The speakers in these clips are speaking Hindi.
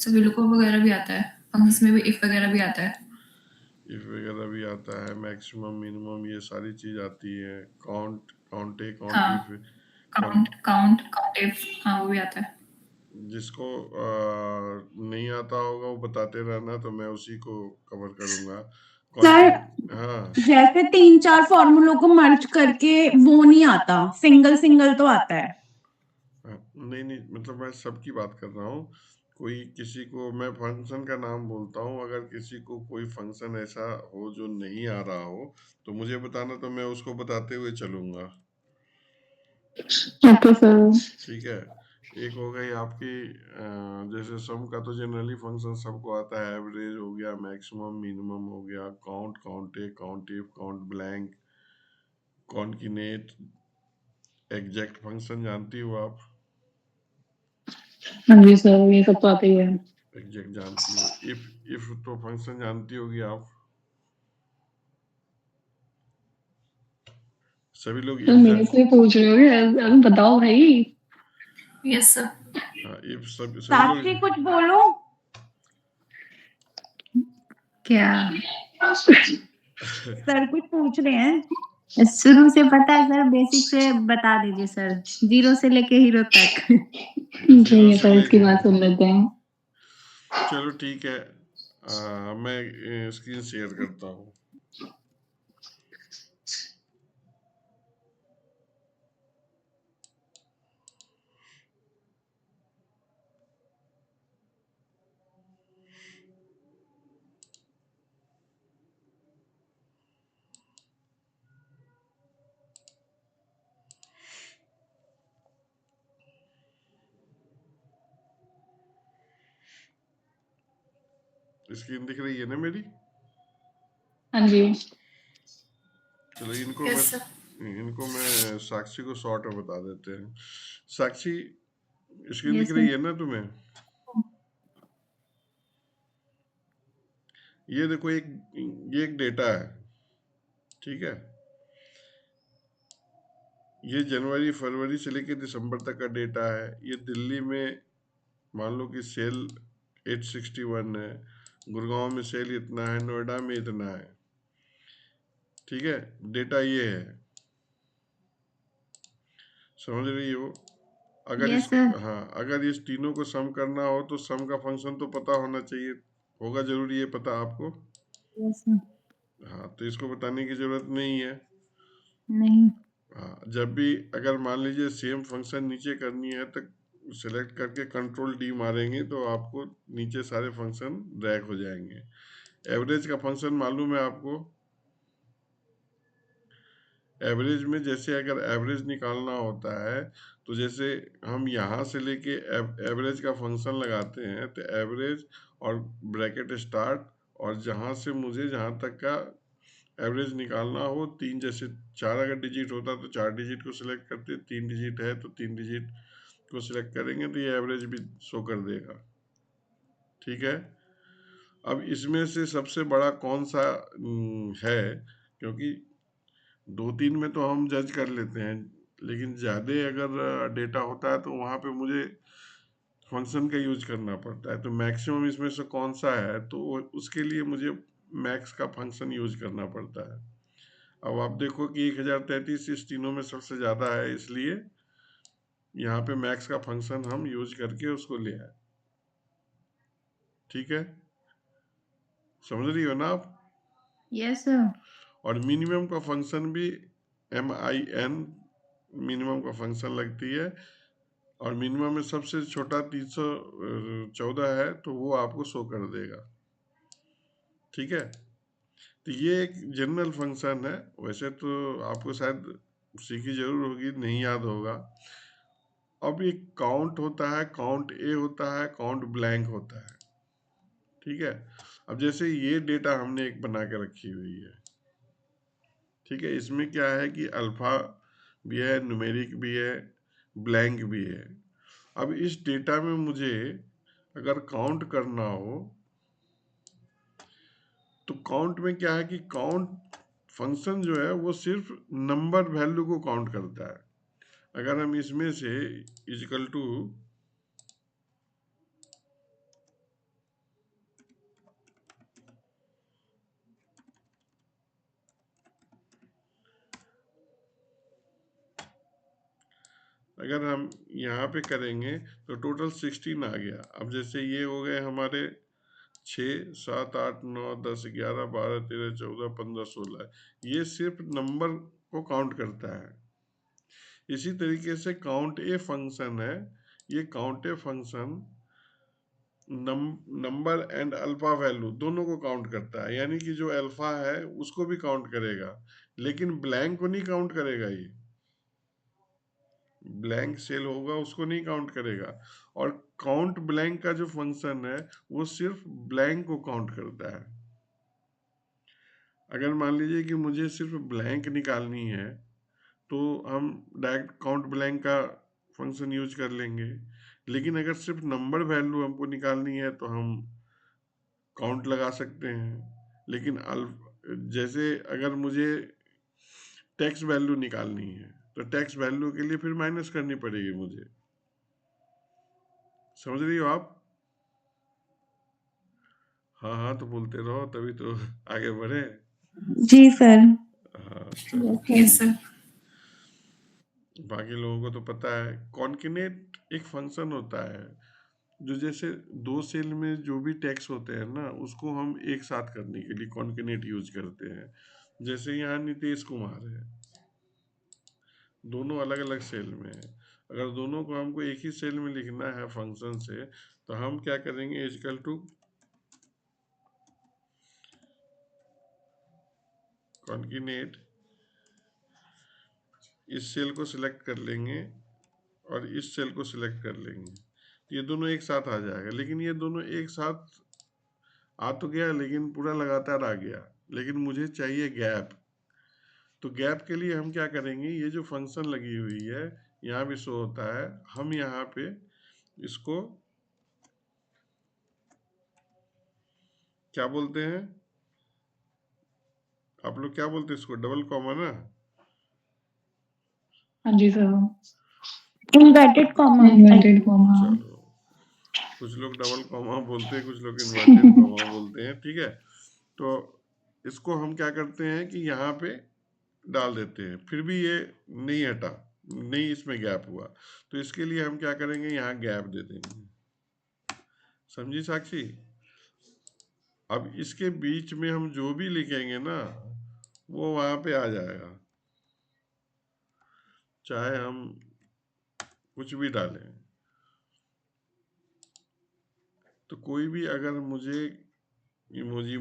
सभी लोगों वगैरह भी आता है, फंक्शंस में भी इफ वगैरह भी आता है। इफ वगैरह भी आता है, मैक्सिमम मिनिमम ये सारी चीज आती है, काउंट काउंट ए काउंट हाँ, if count count count if, हाँ वो भी आता है। जिसको नहीं आता होगा वो बताते रहना, तो मैं उसी को कवर करूंगा। सर हाँ जैसे 3-4 फॉर्मूलों को मर्ज करके वो नहीं आता, सिंगल सिंगल तो आता है। नहीं नहीं, मतलब मैं सबकी बात कर रहा हूँ। कोई किसी को, मैं फंक्शन का नाम बोलता हूँ, अगर किसी को कोई फंक्शन ऐसा हो जो नहीं आ रहा हो तो मुझे बताना, तो मैं उसको बताते हुए चलूंगा। Okay sir. ठीक है। एक हो गई आपकी जैसे सम का तो जनरली फंक्शन सबको आता है, एवरेज हो गया, मैक्सिमम मिनिमम हो गया, count count A count if count blank, concatenate, exact function जानती हो आप? हाँ जी सर, ये सब तो आता ही है। एग्जैक्ट जानती हो। इफ तो फंक्शन जानती होगी आप? सभी लोग तो इफ मेरे से पूछ रहे हो, अभी बताओ भाई। Yes sir. हाँ, इफ सभी साक्षी लोग। कुछ बोलो। क्या? सर कुछ पूछ रहे हैं। शुरू से पता है सर, बेसिक से बता दीजिए सर, 0 से लेके हीरो तक। ठीक है सर, इसकी बात सुन लेते हैं। चलो ठीक है, मैं स्क्रीन शेयर करता हूँ। स्क्रीन दिख रही है ना मेरी? हाँ जी। चलो Yes, इनको मैं साक्षी को शॉर्ट में बता देते हैं। साक्षी, स्क्रीन दिख यस रही सर। है ना तुम्हें? ये देखो, ये एक डेटा है, ठीक है? ये जनवरी फरवरी से लेकर दिसंबर तक का डेटा है। ये दिल्ली में मान लो कि सेल 861 है, गुड़गांव में सेल इतना है, नोएडा में इतना है, ठीक है? डेटा ये है, समझ रही हो? अगर यस इस सर। हाँ, अगर इस तीनों को सम करना हो तो सम का फंक्शन तो पता होना चाहिए, होगा जरूरी है पता आपको? Yes sir. हाँ, तो इसको बताने की जरूरत नहीं है। नहीं। हाँ, जब भी अगर मान लीजिए सेम फंक्शन नीचे करनी है तो सेलेक्ट करके कंट्रोल डी मारेंगे तो आपको नीचे सारे फंक्शन ड्रैग हो जाएंगे। एवरेज का फंक्शन मालूम है आपको? एवरेज में जैसे अगर एवरेज निकालना होता है तो जैसे हम यहाँ से लेके एवरेज का फंक्शन लगाते हैं, तो एवरेज और ब्रैकेट स्टार्ट, और जहाँ से मुझे जहाँ तक का एवरेज निकालना हो, तीन जैसे 4 अगर डिजिट होता तो 4 डिजिट को सिलेक्ट करते, 3 डिजिट है तो 3 डिजिट को सिलेक्ट करेंगे तो ये एवरेज भी शो कर देगा, ठीक है? अब इसमें से सबसे बड़ा कौन सा है, क्योंकि 2-3 में तो हम जज कर लेते हैं, लेकिन ज़्यादा अगर डेटा होता है तो वहाँ पे मुझे फंक्शन का यूज करना पड़ता है। तो मैक्सिमम इसमें से कौन सा है, तो उसके लिए मुझे मैक्स का फंक्शन यूज करना पड़ता है। अब आप देखो कि 1033 इस तीनों में सबसे ज़्यादा है, इसलिए यहाँ पे मैक्स का फंक्शन हम यूज करके उसको ले आए, ठीक है? समझ रही हो ना आप? Yes sir. और मिनिमम का फंक्शन भी MIN मिनिमम का फंक्शन लगती है, और मिनिमम में सबसे छोटा 314 है तो वो आपको शो कर देगा, ठीक है? तो ये एक जनरल फंक्शन है, वैसे तो आपको शायद सीखी जरूर होगी, नहीं याद होगा। अब एक काउंट होता है, काउंट ए होता है, काउंट ब्लैंक होता है, ठीक है? अब जैसे ये डेटा हमने एक बना के रखी हुई है, ठीक है? इसमें क्या है कि अल्फा भी है, न्यूमेरिक भी है, ब्लैंक भी है। अब इस डेटा में मुझे अगर काउंट करना हो तो काउंट में क्या है कि काउंट फंक्शन जो है वो सिर्फ नंबर वैल्यू को काउंट करता है। अगर हम इसमें से इजिकल टू अगर हम यहाँ पे करेंगे तो टोटल 16 आ गया। अब जैसे ये हो गए हमारे 6, 7, 8, 9, 10, 11, 12, 13, 14, 15, 16, ये सिर्फ नंबर को काउंट करता है। इसी तरीके से काउंट ए फंक्शन है, ये count a function number and alpha value दोनों को काउंट करता है, यानी कि जो अल्फा है उसको भी काउंट करेगा, लेकिन ब्लैंक को नहीं काउंट करेगा। ये ब्लैंक सेल होगा उसको नहीं काउंट करेगा। और काउंट ब्लैंक का जो फंक्शन है वो सिर्फ ब्लैंक को काउंट करता है। अगर मान लीजिए कि मुझे सिर्फ ब्लैंक निकालनी है तो हम डायरेक्ट काउंट ब्लैंक का फंक्शन यूज कर लेंगे, लेकिन अगर सिर्फ नंबर वैल्यू हमको निकालनी है तो हम काउंट लगा सकते हैं। लेकिन जैसे अगर मुझे टैक्स वैल्यू निकालनी है तो टैक्स वैल्यू के लिए फिर माइनस करनी पड़ेगी मुझे। समझ रही हो आप? हाँ हाँ तो बोलते रहो तभी तो आगे बढ़े। जी सर। हाँ चलो ओके ठीक सर। है। बाकी लोगों को तो पता है। कॉन्केनेट एक फंक्शन होता है जो जैसे दो सेल में जो भी टैक्स होते हैं ना उसको हम एक साथ करने के लिए कॉन्केनेट यूज करते हैं। जैसे यहाँ नीतीश कुमार है, दोनों अलग अलग सेल में है। अगर दोनों को हमको एक ही सेल में लिखना है फंक्शन से तो हम क्या करेंगे, इक्वल टू कॉन्केनेट, इस सेल को सिलेक्ट कर लेंगे और इस सेल को सिलेक्ट कर लेंगे, ये दोनों एक साथ आ जाएगा। लेकिन ये दोनों एक साथ आ तो गया लेकिन पूरा लगातार आ गया, लेकिन मुझे चाहिए गैप। तो गैप के लिए हम क्या करेंगे, ये जो फंक्शन लगी हुई है यहाँ भी शो होता है, हम यहाँ पे इसको क्या बोलते हैं, आप लोग क्या बोलते हैं इसको, डबल कॉमा ना? हाँ जी sir. Inverted comma. Inverted comma. चलो, कुछ लोग डबल कॉमा बोलते हैं, कुछ लोग इन्वर्टेड कॉमा बोलते हैं, ठीक है। तो इसको हम क्या करते हैं कि यहाँ पे डाल देते हैं, फिर भी ये नहीं हटा, नहीं इसमें गैप हुआ, तो इसके लिए हम क्या करेंगे, यहाँ गैप दे देंगे। समझी साक्षी? अब इसके बीच में हम जो भी लिखेंगे ना वो वहां पे आ जाएगा, चाहे हम कुछ भी डालें। तो कोई भी अगर मुझे इमोजी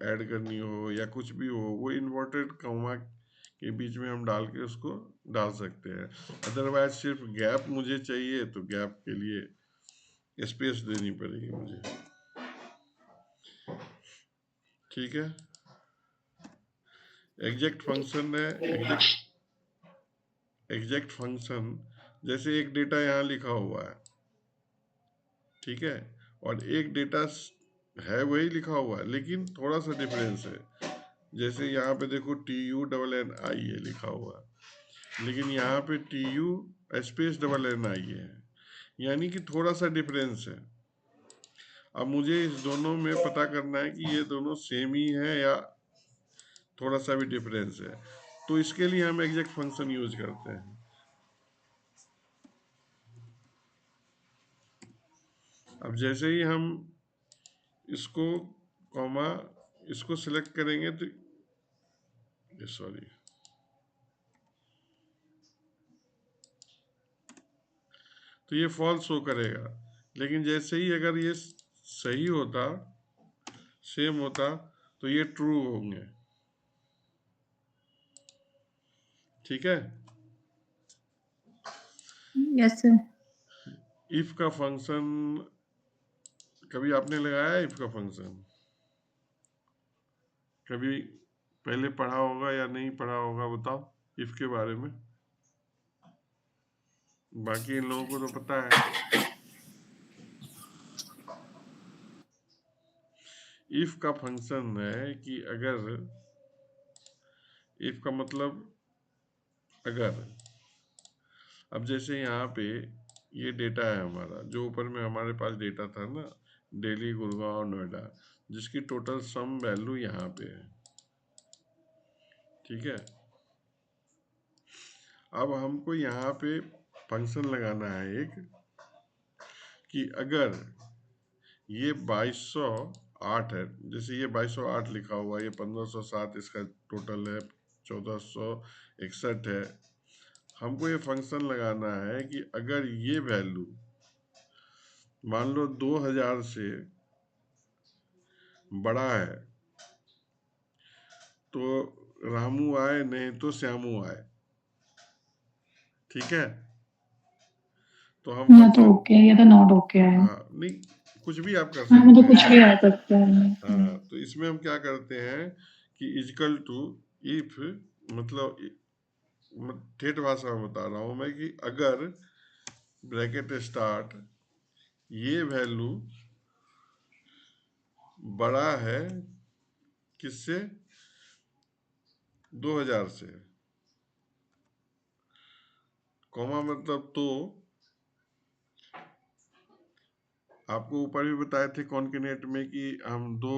ऐड करनी हो या कुछ भी हो, वो इन्वर्टेड कॉमा के बीच में हम डाल के उसको डाल सकते हैं। अदरवाइज सिर्फ गैप मुझे चाहिए तो गैप के लिए स्पेस देनी पड़ेगी मुझे, ठीक है। एग्जैक्ट फंक्शन है, एग्जैक्ट फंक्शन जैसे एक डेटा यहाँ लिखा हुआ है, ठीक है, और एक डेटा है वही लिखा हुआ है लेकिन थोड़ा सा डिफरेंस है। जैसे यहाँ पे देखो TUNNI है लिखा हुआ, लेकिन यहाँ पे TU स्पेस NNI है, यानी कि थोड़ा सा डिफरेंस है। अब मुझे इस दोनों में पता करना है कि ये दोनों सेम ही है या थोड़ा सा भी डिफरेंस है, तो इसके लिए हम एग्जैक्ट फंक्शन यूज करते हैं। अब जैसे ही हम इसको कॉमा इसको सिलेक्ट करेंगे तो सॉरी, तो ये फॉल्स शो करेगा, लेकिन जैसे ही अगर ये सही होता, सेम होता, तो ये ट्रू होंगे, ठीक है। Yes sir. इफ का फंक्शन कभी आपने लगाया है? इफ का फंक्शन कभी पहले पढ़ा होगा या नहीं पढ़ा होगा, बताओ इफ के बारे में। बाकी इन लोगों को तो पता है। इफ का फंक्शन है कि अगर, इफ का मतलब अगर, अब जैसे यहाँ पे ये डेटा है हमारा, जो ऊपर में हमारे पास डेटा था ना, दिल्ली, गुड़गांव, नोएडा, जिसकी टोटल सम वैल्यू यहाँ पे है, ठीक है। अब हमको यहाँ पे फंक्शन लगाना है एक कि अगर ये 2208 है, जैसे ये 2208 लिखा हुआ है, ये 1507 इसका टोटल है, 1461 है। हमको ये फंक्शन लगाना है कि अगर ये वैल्यू मान लो 2000 से बड़ा है तो रामू आए, नहीं तो श्यामू आए। ठीक है, तो हम या तो ओके या तो नॉट ओके है। हाँ, नहीं, कुछ भी आप कर हाँ, सकते मतलब कुछ हैं। भी आ सकता है। हाँ, तो इसमें हम क्या करते हैं कि इजकल टू इफ, मतलब ठेठ भाषा में बता रहा हूं मैं कि अगर ब्रैकेट स्टार्ट ये वैल्यू बड़ा है किससे, 2000 से, कॉमा मतलब तो आपको ऊपर भी बताए थे कॉन्केनेट में कि हम दो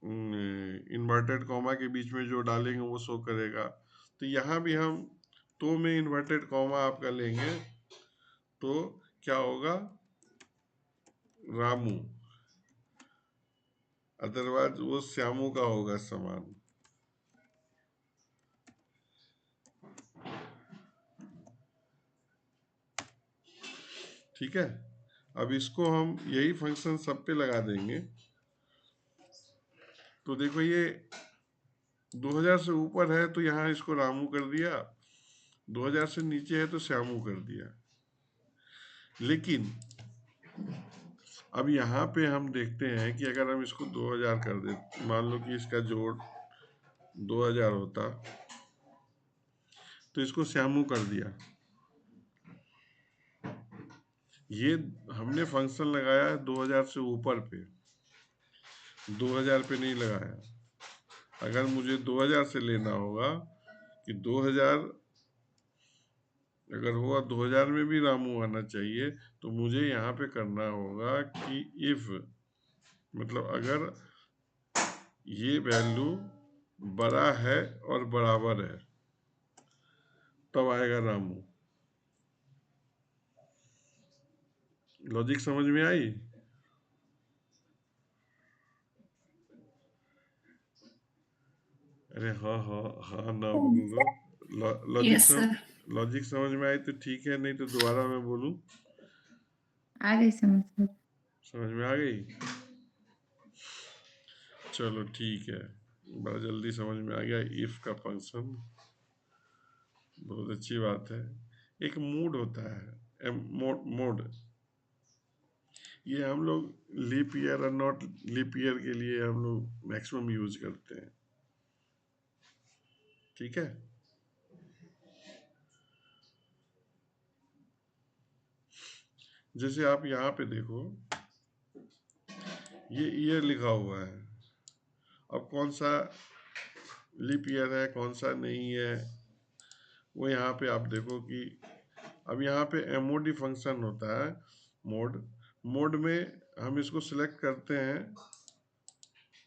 इन्वर्टेड कॉमा के बीच में जो डालेंगे वो शो करेगा। तो यहाँ भी हम तो में इन्वर्टेड कॉमा आपका लेंगे तो क्या होगा, रामू, अदरवाइज वो श्यामू का होगा समान। ठीक है, अब इसको हम यही फंक्शन सब पे लगा देंगे। तो देखो ये 2000 से ऊपर है तो यहाँ इसको रामू कर दिया, 2000 से नीचे है तो श्यामू कर दिया। लेकिन अब यहाँ पे हम देखते हैं कि अगर हम इसको 2000 कर दे, मान लो कि इसका जोड़ 2000 होता तो इसको श्यामू कर दिया। ये हमने फंक्शन लगाया है 2000 से ऊपर पे, 2000 पे नहीं लगाया। अगर मुझे 2000 से लेना होगा कि 2000 अगर हुआ, 2000 में भी रामू आना चाहिए, तो मुझे यहाँ पे करना होगा कि इफ, मतलब अगर ये वैल्यू बड़ा है और बराबर है तब आएगा रामू। लॉजिक समझ में आई? अरे हाँ हाँ हाँ ना बोल दो। लॉजिक यस सर, लॉजिक समझ में आई तो ठीक है, नहीं तो दोबारा मैं बोलूं। आ गई समझ सर। समझ में आ गई? चलो ठीक है, बड़ा जल्दी समझ में आ गया इफ का फंक्शन, बहुत अच्छी बात है। एक मोड होता है, मोड, ये हम लोग लीप ईयर और नॉट लीप ईयर के लिए हम लोग मैक्सिमम यूज करते हैं। ठीक है, जैसे आप यहाँ पे देखो ये ईयर लिखा हुआ है, अब कौन सा लीप ईयर है कौन सा नहीं है वो यहाँ पे आप देखो कि अब यहाँ पे एमओडी फंक्शन होता है, मोड में हम इसको सिलेक्ट करते हैं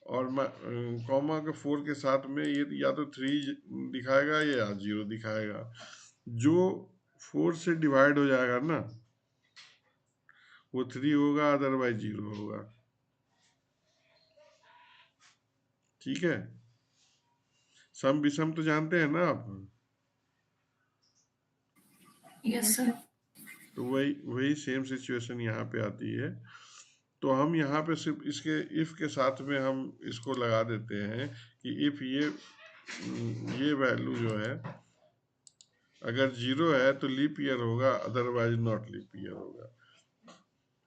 और कॉमा के 4 के साथ में ये या तो 3 दिखाएगा या 0 दिखाएगा। जो 4 से डिवाइड हो जाएगा ना वो 3 होगा, अदरवाइज 0 होगा। ठीक है, सम विषम तो जानते हैं ना आप? Yes sir. तो वही सेम सिचुएशन यहाँ पे आती है। तो हम यहाँ पे सिर्फ इसके इफ के साथ में हम इसको लगा देते हैं कि इफ ये वैल्यू जो है अगर 0 है तो लीप ईयर होगा, अदरवाइज नॉट लीप ईयर होगा।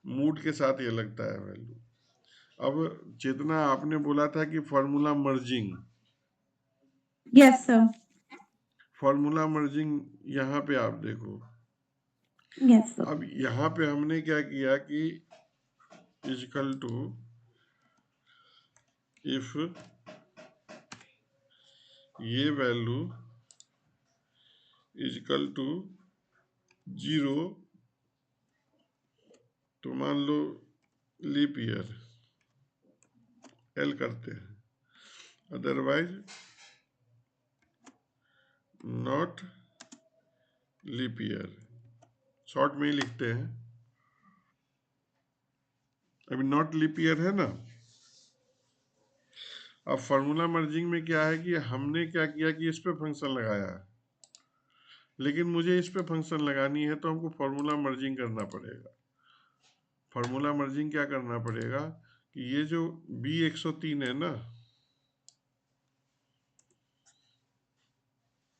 मूड के साथ ये लगता है वैल्यू। अब चेतना, आपने बोला था कि formula merging, yes sir. Formula merging यहाँ पे आप देखो। Yes sir. अब यहाँ पे हमने क्या किया कि इजकल टू इफ ये वैल्यू इजकल टू 0 तो मान लो लीप ईयर एल करते हैं, otherwise not leap year, short में ही लिखते हैं। अभी नॉट लीप ईयर है ना। अब फार्मूला मर्जिंग में क्या है कि हमने क्या किया कि इस पे फंक्शन लगाया है, लेकिन मुझे इस पे फंक्शन लगानी है तो हमको फार्मूला मर्जिंग करना पड़ेगा। फार्मूला मर्जिंग क्या करना पड़ेगा कि ये जो B103 है ना,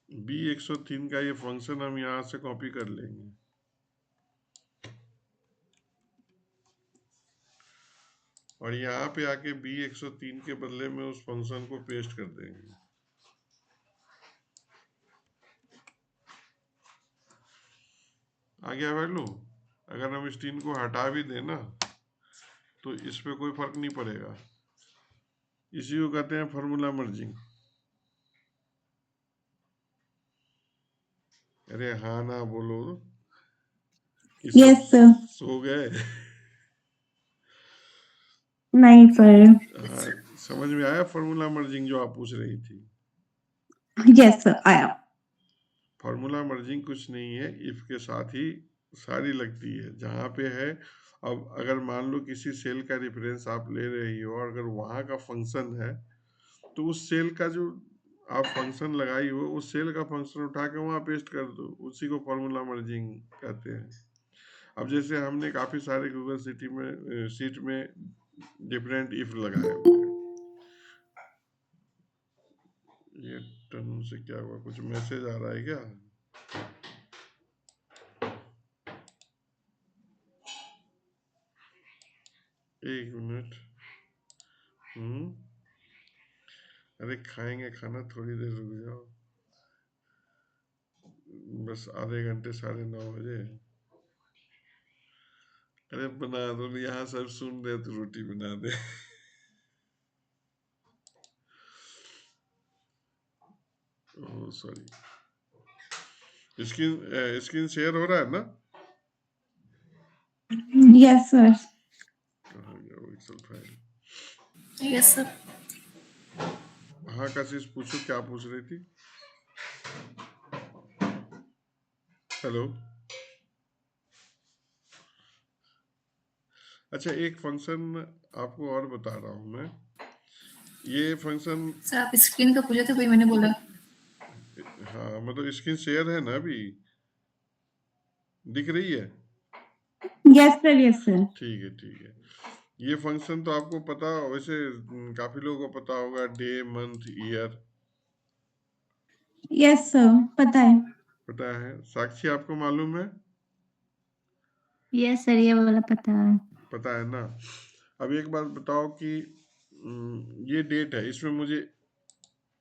B103 का ये फंक्शन हम यहां से कॉपी कर लेंगे और यहाँ पे आके B103 के बदले में उस फंक्शन को पेस्ट कर देंगे। आ गया वैल्यू। अगर हम इस 3 को हटा भी दें ना तो इस पे कोई फर्क नहीं पड़ेगा। इसी को कहते हैं फार्मूला मर्जिंग। अरे हाँ ना बोलो। ये सब यस सर। सो गए। नहीं सर। हाँ, समझ में आया फार्मूला मर्जिंग जो आप पूछ रही थी। यस सर आया। फार्मूला मर्जिंग कुछ नहीं है, इफ के साथ ही सारी लगती है जहाँ पे है। अब अगर मान लो किसी सेल का रेफरेंस आप ले रही हो और अगर वहाँ का फंक्शन है तो उस सेल का जो आप फंक्शन लगाई हो उस सेल का फंक्शन उठा के वहाँ पेस्ट कर दो, उसी को फार्मूला मर्जिंग कहते हैं। अब जैसे हमने काफी सारे गूगल शीट में डिफरेंट इफ लगाए हुए हैं। ये टन से क्या हुआ, कुछ मैसेज आ रहा है क्या? एक मिनट। अरे खाएंगे खाना, थोड़ी देर रुक जाओ, बस आधे घंटे 9:30 बजे। अरे बना दो, यहाँ सब सुन रहे तो रोटी बना दे। Oh sorry. स्क्रीन शेयर हो रहा है ना? Yes sir. कहाँ गया वो एक्सेल फाइल? Yes sir. हाँ कशिश पूछो, क्या पूछ रही थी? हेलो। अच्छा, एक फंक्शन आपको और बता रहा हूँ मैं। ये फंक्शन, सर आप स्क्रीन का पूछे थे, वही मैंने बोला। हाँ मतलब स्क्रीन शेयर है ना, अभी दिख रही है? Yes sir yes sir. ठीक है ठीक है। ये फंक्शन तो आपको पता, वैसे काफी लोगों को पता होगा, day month year. Yes sir पता है। पता है। साक्षी आपको मालूम है? यस सर, ये वाला पता है। पता है ना। अब एक बात बताओ कि ये डेट है, इसमें मुझे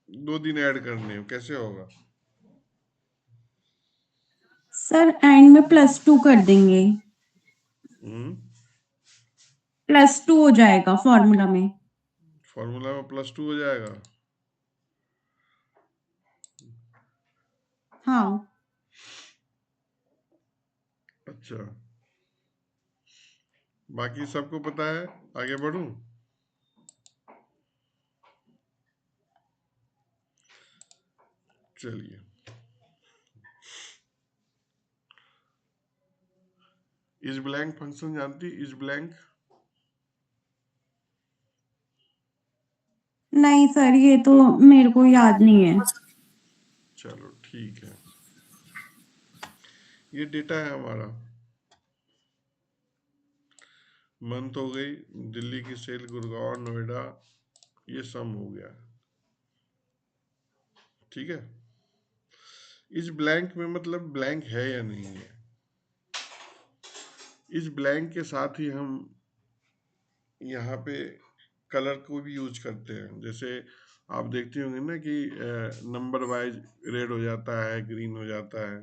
2 दिन ऐड करने हो, कैसे होगा? सर एंड में +2 कर देंगे, हम्म +2 हो जाएगा फॉर्मूला में। फॉर्मूला में +2 हो जाएगा। हाँ। अच्छा, बाकी सबको पता है, आगे बढ़ूं? चलिए, इस ब्लैंक फंक्शन जानती? इस ब्लैंक? नहीं सर, ये तो मेरे को याद नहीं है। चलो ठीक है। ये डेटा है हमारा। मंथ हो गई, दिल्ली की सेल, गुड़गांव, नोएडा, ये सम हो गया। ठीक है। इस ब्लैंक में मतलब ब्लैंक है या नहीं है, इस ब्लैंक के साथ ही हम यहाँ पे कलर को भी यूज करते हैं। जैसे आप देखते होंगे ना कि नंबर वाइज रेड हो जाता है, ग्रीन हो जाता है।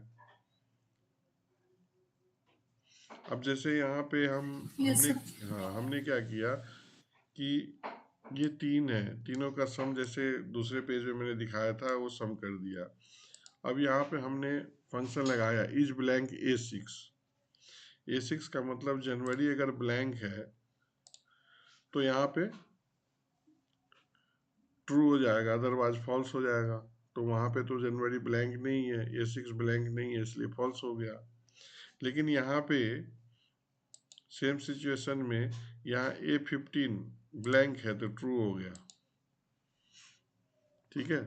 अब जैसे यहाँ पे यस हमने, सर। हाँ हमने क्या किया कि ये 3 है, तीनों का सम जैसे दूसरे पेज में मैंने दिखाया था वो सम कर दिया। अब यहाँ पे हमने फंक्शन लगाया इज ब्लैंक A6। A6 का मतलब जनवरी अगर ब्लैंक है तो यहाँ पे ट्रू हो जाएगा, अदरवाइज फॉल्स हो जाएगा। तो वहाँ पे तो जनवरी ब्लैंक नहीं है, A6 ब्लैंक नहीं है, इसलिए फॉल्स हो गया। लेकिन यहाँ पे सेम सिचुएशन में यहाँ A15 ब्लैंक है तो ट्रू हो गया। ठीक है,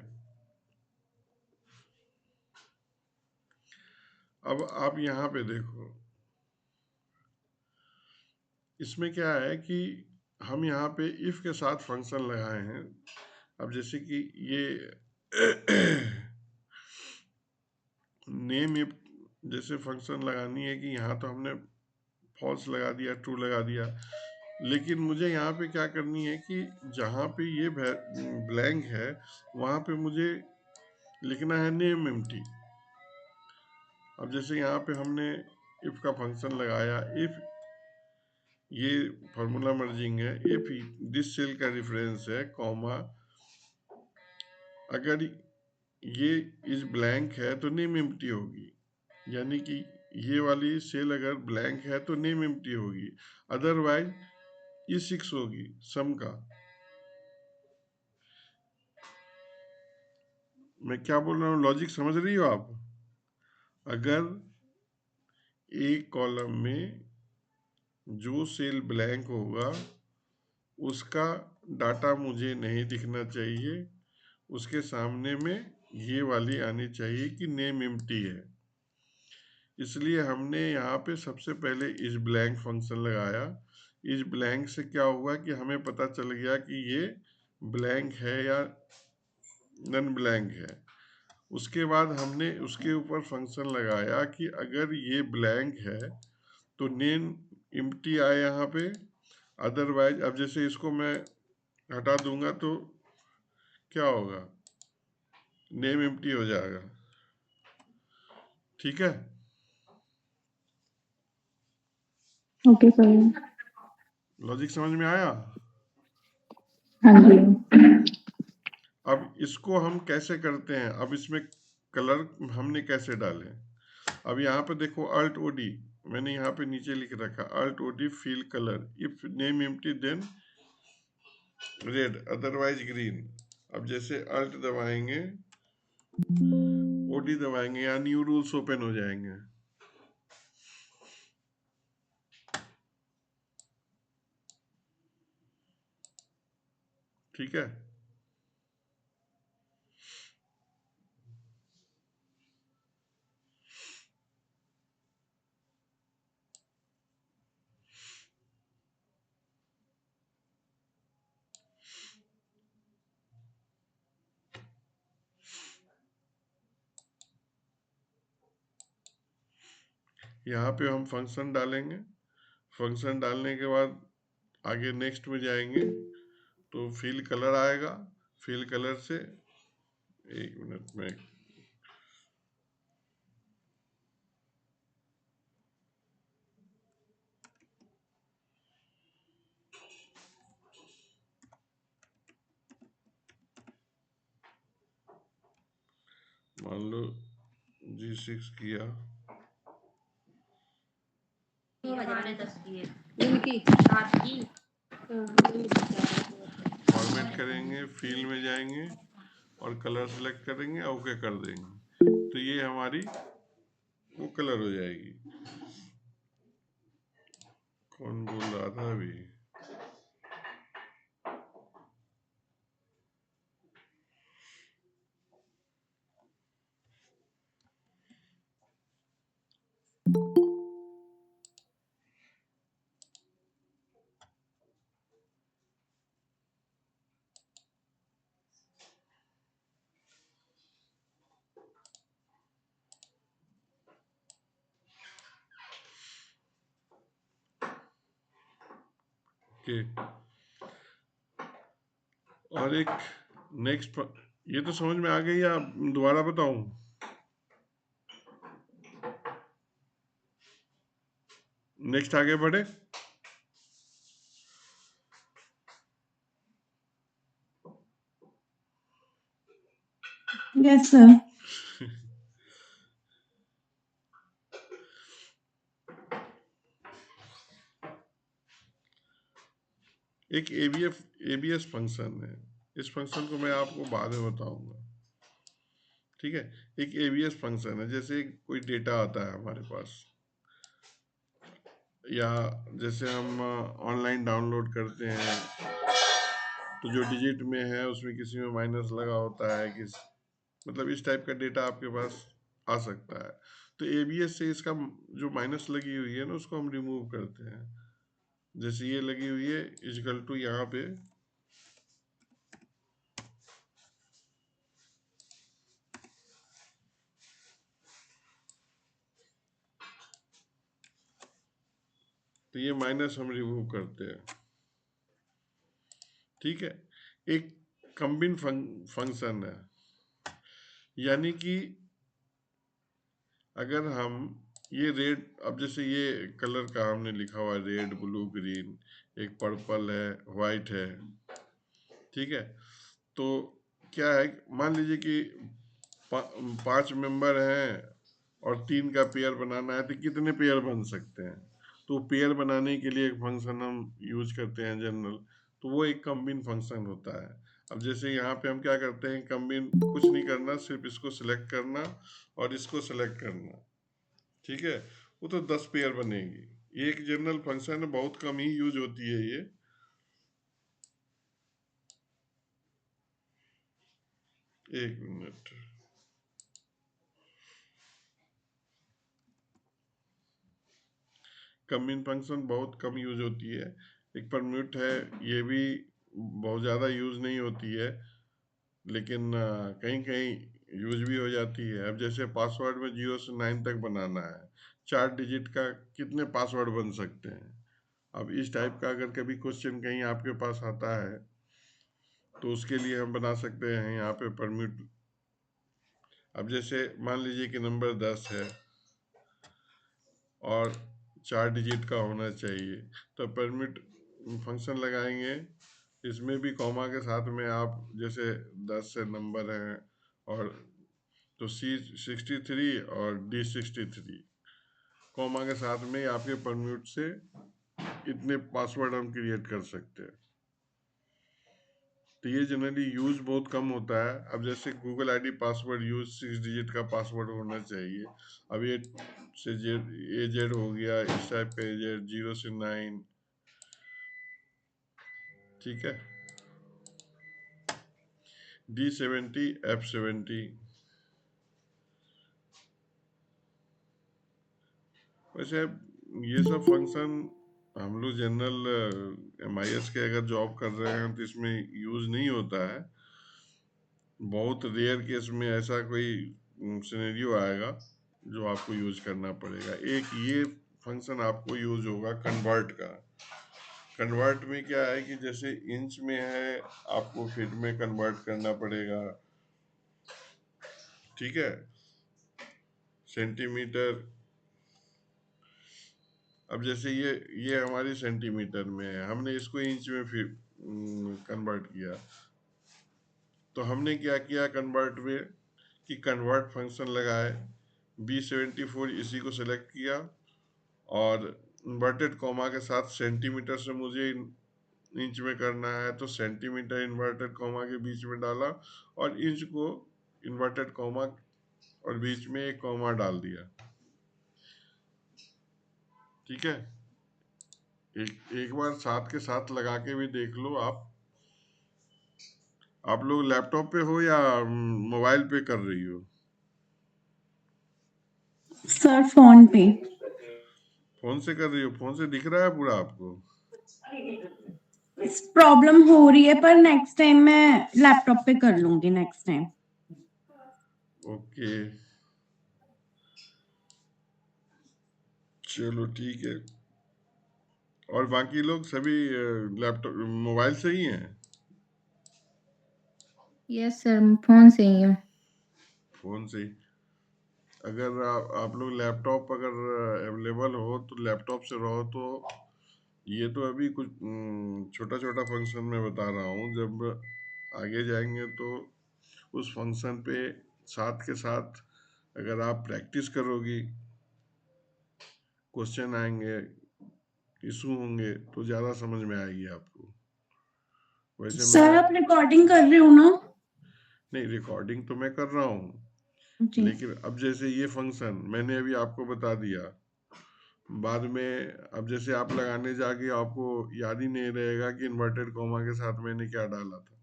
अब आप यहाँ पे देखो, इसमें क्या है कि हम यहाँ पे इफ के साथ फंक्शन लगाए हैं। अब जैसे कि ये नेम इफ जैसे फंक्शन लगानी है कि यहाँ तो हमने फॉल्स लगा दिया, ट्रू लगा दिया, लेकिन मुझे यहाँ पे क्या करनी है कि जहाँ पे ये ब्लैंक है वहाँ पे मुझे लिखना है नेम एम्प्टी। अब जैसे यहाँ पे हमने इफ का फंक्शन लगाया, इफ ये फार्मूला मर्जिंग है, इफ दिस सेल का रेफरेंस है कॉमा, अगर ये इस ब्लैंक है तो नेम एम्प्टी होगी, यानी कि ये वाली सेल अगर ब्लैंक है तो नेम एम्प्टी होगी, अदरवाइज ये 6 होगी सम का। मैं क्या बोल रहा हूँ, लॉजिक समझ रही हो आप? अगर एक कॉलम में जो सेल ब्लैंक होगा उसका डाटा मुझे नहीं दिखना चाहिए, उसके सामने में ये वाली आनी चाहिए कि नेम एम्प्टी है। इसलिए हमने यहाँ पे सबसे पहले इस ब्लैंक फंक्शन लगाया। इस ब्लैंक से क्या हुआ कि हमें पता चल गया कि ये ब्लैंक है या नन ब्लैंक है। उसके बाद हमने उसके ऊपर फंक्शन लगाया कि अगर ये ब्लैंक है तो नेम एम्प्टी आए यहाँ पे, अदरवाइज अब जैसे इसको मैं हटा दूंगा तो क्या होगा, नेम एम्प्टी हो जाएगा। ठीक है, ओके सर। लॉजिक समझ में आया? हाँ जी। अब इसको हम कैसे करते हैं, अब इसमें कलर हमने कैसे डाले? अब यहाँ पे देखो अल्ट ओडी मैंने यहाँ पे नीचे लिख रखा, alt OD fill colour, if name empty then red otherwise green. अब जैसे अल्ट दबाएंगे, ओडी दबाएंगे, या न्यू रूल्स ओपन हो जाएंगे। ठीक है, यहाँ पे हम फंक्शन डालेंगे। फंक्शन डालने के बाद आगे नेक्स्ट में जाएंगे तो फिल कलर आएगा। फिल कलर से, एक मिनट में, मान लो G6 किया, फॉर्मेट करेंगे, फिल में जाएंगे और कलर सेलेक्ट करेंगे, ओके कर देंगे तो ये हमारी वो कलर हो जाएगी। कौन बोल रहा था अभी? ओके, और एक नेक्स्ट, ये तो समझ में आ गई या दोबारा बताऊं? नेक्स्ट आगे बढ़े। Yes sir. एक एबीएस फंक्शन है, इस फंक्शन को मैं आपको बाद में बताऊंगा। ठीक है, एक एबीएस फंक्शन है, जैसे कोई डेटा आता है हमारे पास, या जैसे हम ऑनलाइन डाउनलोड करते हैं तो जो डिजिट में है उसमें किसी में माइनस लगा होता है, किस मतलब इस टाइप का डेटा आपके पास आ सकता है। तो एबीएस से इसका जो माइनस लगी हुई है ना उसको हम रिमूव करते हैं। जैसे ये लगी हुई है इक्वल टू यहाँ पे तो ये माइनस हम रिमूव करते हैं। ठीक है, एक कंबाइन फंक्शन है, यानी कि अगर हम ये रेड, अब जैसे ये कलर का हमने लिखा हुआ है रेड ब्लू ग्रीन, एक पर्पल है वाइट है, ठीक है। तो क्या है, मान लीजिए कि 5 मेंबर हैं और 3 का पेयर बनाना है तो कितने पेयर बन सकते हैं। तो पेयर बनाने के लिए एक फंक्शन हम यूज करते हैं जनरल, तो वो एक कंबाइन फंक्शन होता है। अब जैसे यहाँ पे हम क्या करते हैं, कंबाइन कुछ नहीं करना, सिर्फ इसको सिलेक्ट करना और इसको सिलेक्ट करना, ठीक है, वो तो 10 पेयर बनेगी। ये एक जनरल फंक्शन है, बहुत कम ही यूज होती है ये। एक मिनट, कंबाइन फंक्शन बहुत कम यूज होती है। एक परम्यूट है, ये भी बहुत ज़्यादा यूज नहीं होती है, लेकिन कहीं कहीं यूज भी हो जाती है। अब जैसे पासवर्ड में 0 से 9 तक बनाना है, 4 डिजिट का कितने पासवर्ड बन सकते हैं। अब इस टाइप का अगर कभी क्वेश्चन कहीं आपके पास आता है तो उसके लिए हम बना सकते हैं यहाँ पे परम्यूट। अब जैसे मान लीजिए कि नंबर 10 है और 4 डिजिट का होना चाहिए, तो परम्यूट फंक्शन लगाएंगे। इसमें भी कॉमा के साथ में आप जैसे 10 से नंबर हैं और तो C63 और D63 कॉमा के साथ में आपके परम्यूट से इतने पासवर्ड हम क्रिएट कर सकते हैं। तो ये जनरली यूज बहुत कम होता है। अब जैसे Google ID password use 6 digit का पासवर्ड होना चाहिए। अब ये से जेड हो गया, इस टाइप का जेड 0 से 9, ठीक है, D70 F70। वैसे ये सब फंक्शन हम लोग जनरल MIS के अगर जॉब कर रहे हैं तो इसमें यूज नहीं होता है। बहुत रेयर केस में ऐसा कोई सिनेरियो आएगा जो आपको यूज करना पड़ेगा। एक ये फंक्शन आपको यूज होगा कन्वर्ट का। कन्वर्ट में क्या है कि जैसे इंच में है आपको फीट में कन्वर्ट करना पड़ेगा, ठीक है, सेंटीमीटर। अब जैसे ये हमारी सेंटीमीटर में है, हमने इसको इंच में फिर कन्वर्ट किया, तो हमने क्या किया कन्वर्ट में कि कन्वर्ट फंक्शन लगाए, B74 इसी को सिलेक्ट किया और इन्वर्टेड कॉमा के साथ सेंटीमीटर से मुझे इंच में करना है तो सेंटीमीटर इन्वर्टेड कॉमा के बीच में डाला और इंच को इन्वर्टेड कॉमा और बीच में एक कॉमा डाल दिया, ठीक है। एक बार साथ के साथ लगा के भी देख लो आप लोग लैपटॉप पे हो या मोबाइल पे कर रही हो? सर फोन पे। फोन से कर रही हो? फोन से दिख रहा है पूरा आपको? प्रॉब्लम हो रही है पर नेक्स्ट टाइम मैं लैपटॉप पे कर लूंगी नेक्स्ट टाइम। ओके, चलो ठीक है। और बाकी लोग सभी लैपटॉप मोबाइल से ही हैं? यस सर, फोन से ही है। फोन से ही। अगर आप लोग लैपटॉप अगर अवेलेबल हो तो लैपटॉप से रहो तो ये तो अभी कुछ छोटा छोटा फंक्शन मैं बता रहा हूँ, जब आगे जाएंगे तो उस फंक्शन पे साथ के साथ अगर आप प्रैक्टिस करोगी, क्वेश्चन आएंगे, इशू होंगे तो ज़्यादा समझ में आएगी आपको। वैसे सर मैं आप रिकॉर्डिंग कर रहे हो ना? नहीं, रिकॉर्डिंग तो मैं कर रहा हूँ, जी। लेकिन अब जैसे ये फंक्शन मैंने अभी आपको बता दिया बाद में अब जैसे आप लगाने जाके आपको याद ही नहीं रहेगा कि इन्वर्टेड कॉमा के साथ मैंने क्या डाला था।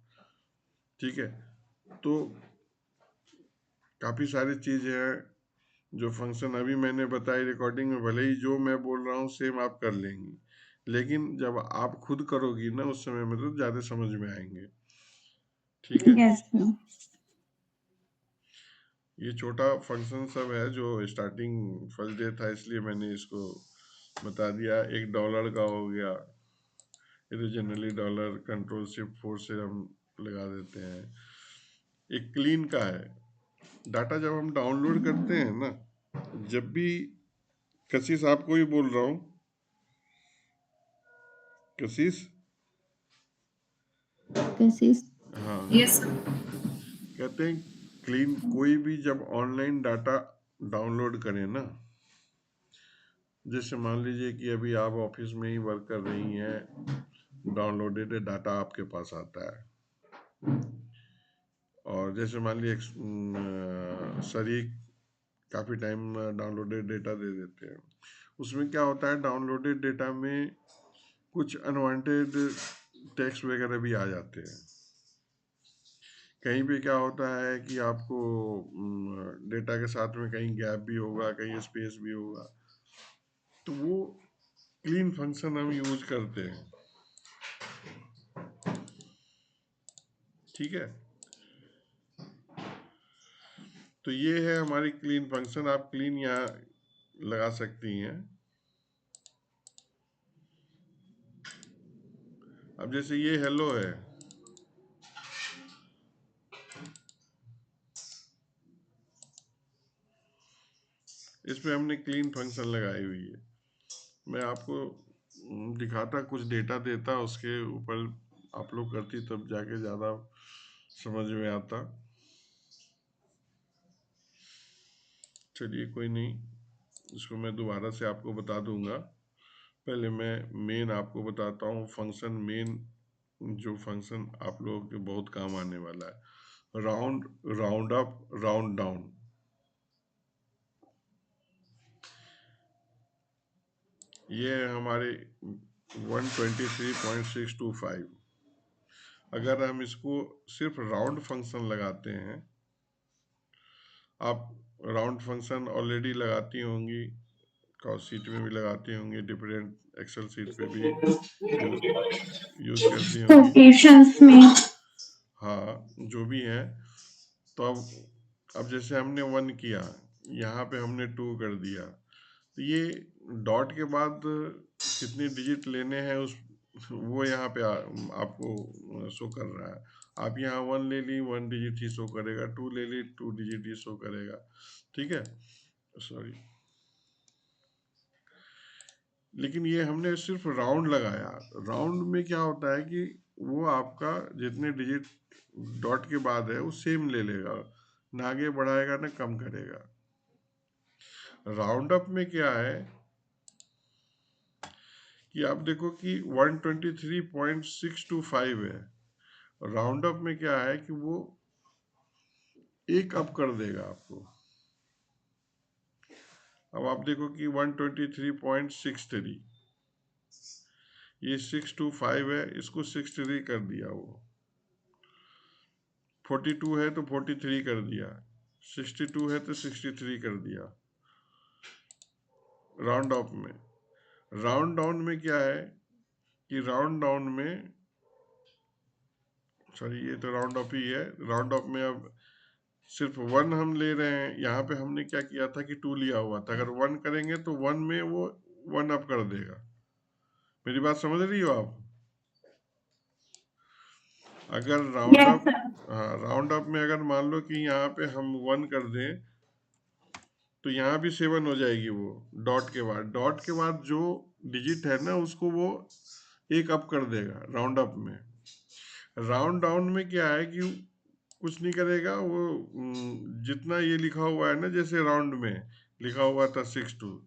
ठीक है, तो काफ़ी सारी चीज़ें हैं जो फंक्शन अभी मैंने बताई रिकॉर्डिंग में, भले ही जो मैं बोल रहा हूँ सेम आप कर लेंगी, लेकिन जब आप खुद करोगी ना उस समय मतलब ज़्यादा समझ में आएंगे। ठीक है, यस सर। ये छोटा फंक्शन सब है जो स्टार्टिंग फर्स्ट डे था इसलिए मैंने इसको बता दिया। $1 का हो गया, ओरिजिनली डॉलर कंट्रोल शिफ्ट 4 से हम लगा देते हैं। एक क्लीन का है, डाटा जब हम डाउनलोड करते हैं ना, जब भी कशिश आपको ही बोल रहा हूँ, कशिश कशिश हाँ, यस सर। कहते हैं क्लीन कोई भी जब ऑनलाइन डाटा डाउनलोड करें ना, जैसे मान लीजिए कि अभी आप ऑफिस में ही वर्क कर रही हैं, डाउनलोडेड डाटा आपके पास आता है, और जैसे मान लीजिए सर काफ़ी टाइम डाउनलोडेड डेटा दे देते हैं। उसमें क्या होता है, डाउनलोडेड डेटा में कुछ अनवांटेड टेक्स्ट वगैरह भी आ जाते हैं। कहीं पे क्या होता है कि आपको डेटा के साथ में कहीं गैप भी होगा, कहीं स्पेस भी होगा, तो वो क्लीन फंक्शन हम यूज करते हैं। ठीक है, तो ये है हमारी क्लीन फंक्शन। आप क्लीन यहाँ लगा सकती हैं। अब जैसे ये हेलो है, इस पे हमने क्लीन फंक्शन लगाई हुई है। मैं आपको दिखाता, कुछ डेटा देता, उसके ऊपर आप लोग करती तब जाके ज़्यादा समझ में आता। चलिए कोई नहीं, इसको मैं दोबारा से आपको बता दूंगा। पहले मैं मेन आपको बताता हूँ फंक्शन। मेन जो फंक्शन आप लोगों के बहुत काम आने वाला है, round, round up, round down. ये है हमारे 123.625। अगर हम इसको सिर्फ राउंड फंक्शन लगाते हैं, आप राउंड फंक्शन ऑलरेडी लगाती होंगी, शीट में भी लगाती होंगी, डिफरेंट एक्सेल शीट पे भी यूज करती होंगी। लोकेशंस में हाँ, जो भी है। तो अब जैसे हमने 1 किया, यहाँ पे हमने 2 कर दिया, तो ये डॉट के बाद कितने डिजिट लेने हैं उस वो यहाँ पे आपको शो कर रहा है। आप यहाँ 1 ले ली, 1 डिजिट ही शो करेगा, 2 ले ली, 2 डिजिट ही शो करेगा। ठीक है, सॉरी, लेकिन ये हमने सिर्फ राउंड लगाया। राउंड में क्या होता है कि वो आपका जितने डिजिट डॉट के बाद है वो सेम ले लेगा, ना आगे बढ़ाएगा ना कम करेगा। राउंड अप में क्या है कि आप देखो कि 123.625 है। राउंड अप में क्या है कि वो एक अप कर देगा आपको। अब आप देखो कि 123.63, ये 625 है, इसको 63 कर दिया। वो 42 है तो 43 कर दिया, 62 है तो 63 कर दिया राउंड ऑफ में। राउंड डाउन में क्या है कि राउंड डाउन में, सॉरी ये तो राउंड ऑफ ही है। राउंड ऑफ में अब सिर्फ 1 हम ले रहे हैं। यहाँ पे हमने क्या किया था कि 2 लिया हुआ था, अगर 1 करेंगे तो 1 में वो 1 अप कर देगा। मेरी बात समझ रही हो आप? अगर राउंड यस अप, सर। हाँ, राउंड अप में अगर मान लो कि यहाँ पे हम 1 कर दें तो यहाँ भी 7 हो जाएगी वो डॉट के बाद। डॉट के बाद जो डिजिट है ना उसको वो एक अप कर देगा राउंड अप में। राउंड डाउन में क्या है कि कुछ नहीं करेगा वो, जितना ये लिखा हुआ है ना, जैसे राउंड में लिखा हुआ था 62,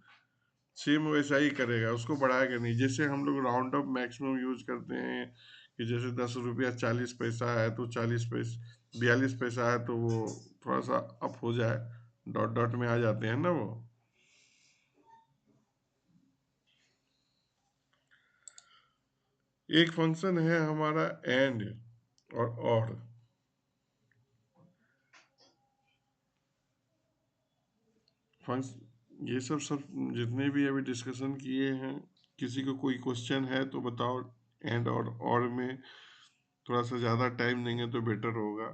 सेम वैसा ही करेगा, उसको बढ़ाएगा नहीं। जैसे हम लोग राउंड अप मैक्सिमम यूज करते हैं कि जैसे 10 रुपया 40 पैसा है तो 42 पैसा है तो वो थोड़ा सा अप हो जाए, डॉट डॉट में आ जाते हैं ना वो। एक फंक्शन है हमारा एंड और फंक्शन, ये सब जितने भी अभी डिस्कशन किए हैं, किसी को कोई क्वेश्चन है तो बताओ। एंड और में थोड़ा सा ज़्यादा टाइम देंगे तो बेटर होगा,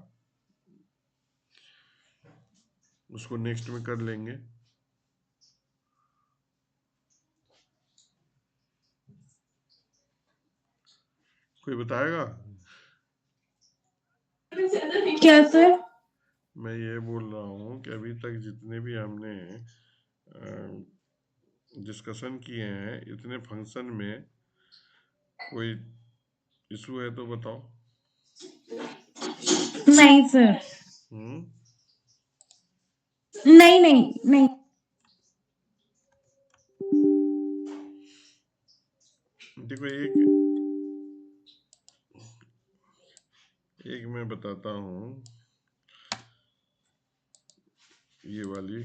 उसको नेक्स्ट में कर लेंगे। कोई बताएगा? क्या सर? मैं ये बोल रहा हूँ कि अभी तक जितने भी हमने डिस्कशन किए हैं, इतने फंक्शन में कोई इशू है तो बताओ। नहीं सर, हम्म नहीं नहीं नहीं। देखो, एक मैं बताता हूँ, ये वाली